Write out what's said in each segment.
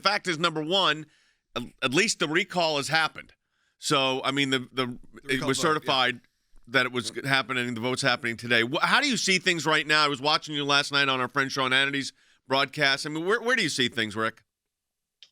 fact is, number one, at least the recall has happened. So, I mean, it was certified that it was happening. The vote's happening today. How do you see things right now? I was watching you last night on our friend Sean Hannity's broadcast. I mean, where do you see things, Rick?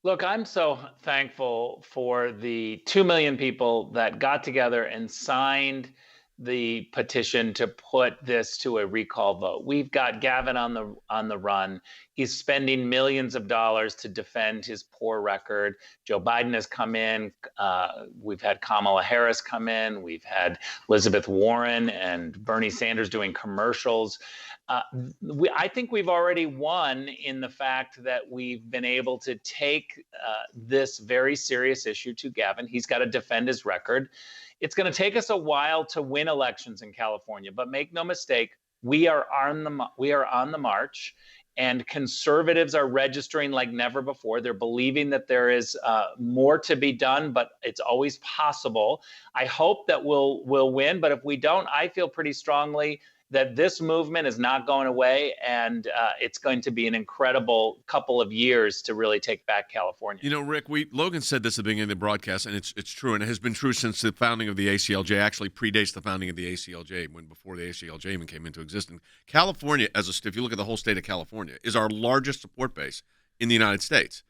Look, I'm so thankful for the 2 million people that got together and signed the petition to put this to a recall vote. We've got Gavin on the run. He's spending millions of dollars to defend his poor record. Joe Biden has come in. We've had Kamala Harris come in. We've had Elizabeth Warren and Bernie Sanders doing commercials. I think we've already won in the fact that we've been able to take this very serious issue to Gavin. He's got to defend his record. It's going to take us a while to win elections in California, but make no mistake, we are on the march, and conservatives are registering like never before. They're believing that there is more to be done, but it's always possible. I hope that we'll win, but if we don't, I feel pretty strongly that this movement is not going away, and it's going to be an incredible couple of years to really take back California. You know, Rick, Logan said this at the beginning of the broadcast, and it's true, and it has been true since the founding of the ACLJ. Actually, predates the founding of the ACLJ, before the ACLJ even came into existence. California, if you look at the whole state of California, is our largest support base in the United States.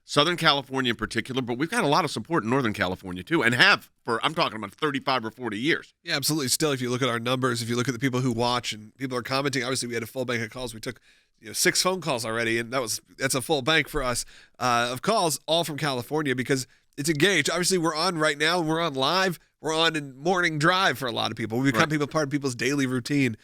Southern California in particular, but we've got a lot of support in Northern California too, and have for, I'm talking about 35 or 40 years. Yeah, absolutely. Still, if you look at our numbers, if you look at the people who watch and people are commenting, obviously we had a full bank of calls. We took 6 phone calls already, and that's a full bank for us of calls, all from California, because it's engaged. Obviously, we're on right now, and we're on live. We're on in morning drive for a lot of people. We become part of people's daily routine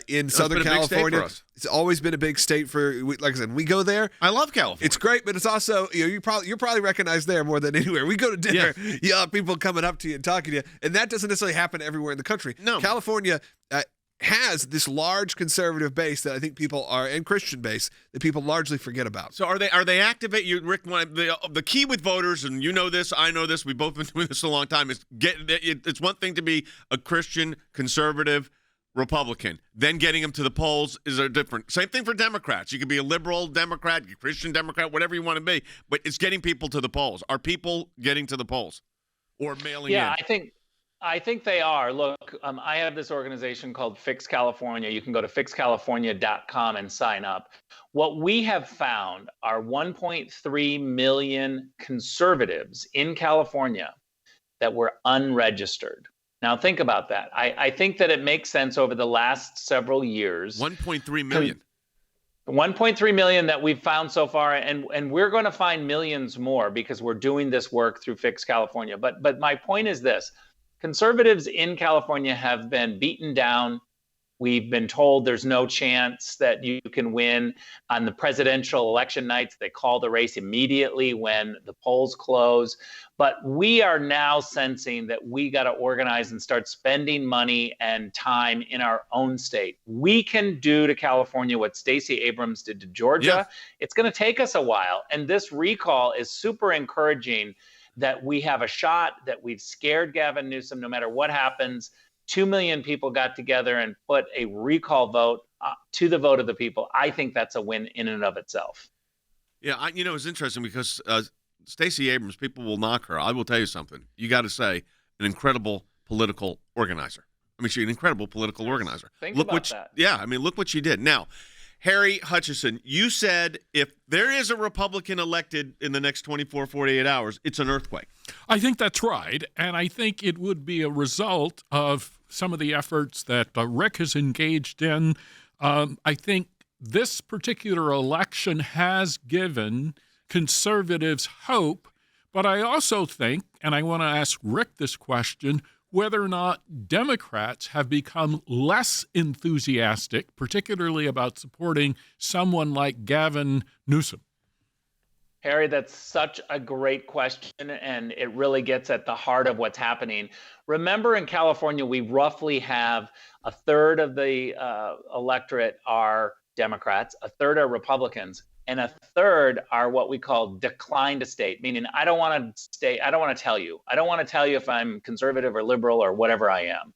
in Southern California. It's always been a big state like I said, we go there. I love California. It's great, but it's also, you're probably recognized there more than anywhere. We go to dinner, you have people coming up to you and talking to you, and that doesn't necessarily happen everywhere in the country. No. California has this large conservative base that I think people are, and Christian base, that people largely forget about. So are they activate you, Rick? The key with voters, and you know this, I know this, we've both been doing this a long time, is it's one thing to be a Christian, conservative, Republican. Then getting them to the polls is a different. Same thing for Democrats. You can be a liberal Democrat, Christian Democrat, whatever you want to be, but it's getting people to the polls. Are people getting to the polls or mailing in? Yeah, I think they are. Look, I have this organization called Fix California. You can go to fixcalifornia.com and sign up. What we have found are 1.3 million conservatives in California that were unregistered. Now, think about that. I think that it makes sense over the last several years. 1.3 million. 1.3 million that we've found so far, and we're going to find millions more because we're doing this work through Fix California. But my point is this. Conservatives in California have been beaten down. We've been told there's no chance that you can win. On the presidential election nights, they call the race immediately when the polls close. But we are now sensing that we got to organize and start spending money and time in our own state. We can do to California what Stacey Abrams did to Georgia. Yeah. It's going to take us a while. And this recall is super encouraging that we have a shot, that we've scared Gavin Newsom no matter what happens. 2 million people got together and put a recall vote to the vote of the people. I think that's a win in and of itself. Yeah, it's interesting because Stacey Abrams, people will knock her. I will tell you something. You got to say, an incredible political organizer. I mean, she's an incredible political organizer. Think about that. Yeah, look what she did. Now, Harry Hutchison, you said if there is a Republican elected in the next 24, 48 hours, it's an earthquake. I think that's right, and I think it would be a result of some of the efforts that Rick has engaged in. I think this particular election has given conservatives hope, but I also think, and I want to ask Rick this question, whether or not Democrats have become less enthusiastic, particularly about supporting someone like Gavin Newsom. Harry, that's such a great question, and it really gets at the heart of what's happening. Remember, in California, we roughly have a third of the electorate are Democrats, a third are Republicans, and a third are what we call declined to state, meaning I don't want to tell you. I don't want to tell you if I'm conservative or liberal or whatever I am.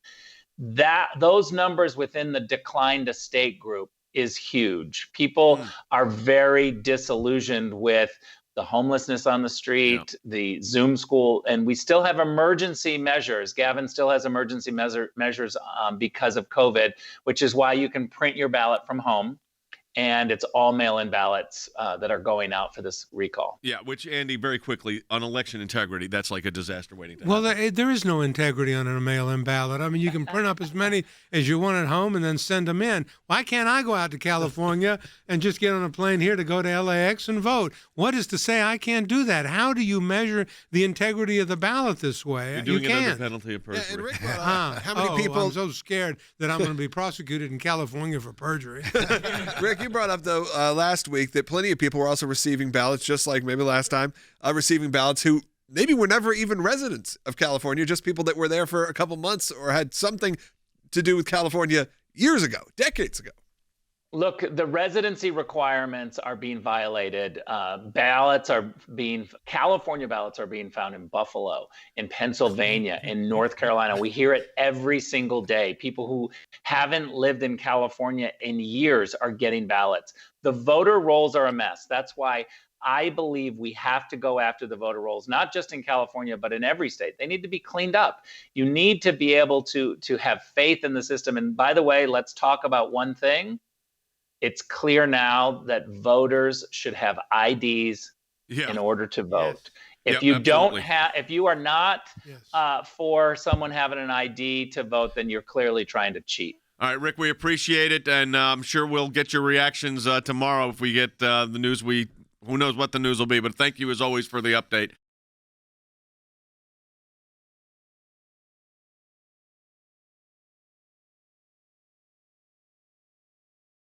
Those numbers within the declined to state group is huge. People are very disillusioned with the homelessness on the street, the Zoom school, and we still have emergency measures. Gavin still has emergency measures because of COVID, which is why you can print your ballot from home. And it's all mail-in ballots that are going out for this recall. Yeah, which, Andy, very quickly, on election integrity, that's like a disaster waiting to Well, happen. there is no integrity on a mail-in ballot. I mean, you can print up as many as you want at home and then send them in. Why can't I go out to California and just get on a plane here to go to LAX and vote? What is to say I can't do that? How do you measure the integrity of the ballot this way? You're doing you it under can't. penalty of perjury. Yeah, and Rick brought up, how many people? I'm so scared that I'm going to be prosecuted in California for perjury. Rick, you brought up, though, last week that plenty of people were also receiving ballots, just like maybe last time, receiving ballots who maybe were never even residents of California, just people that were there for a couple months or had something to do with California years ago, decades ago. Look, the residency requirements are being violated. California ballots are being found in Buffalo, in Pennsylvania, in North Carolina. We hear it every single day. People who haven't lived in California in years are getting ballots. The voter rolls are a mess. That's why I believe we have to go after the voter rolls, not just in California, but in every state. They need to be cleaned up. You need to be able to have faith in the system. And by the way, let's talk about one thing. It's clear now that voters should have IDs in order to vote. Yes. If you absolutely. if you are not for someone having an ID to vote, then you're clearly trying to cheat. All right, Rick, we appreciate it, and I'm sure we'll get your reactions tomorrow if we get the news. Who knows what the news will be, but thank you as always for the update.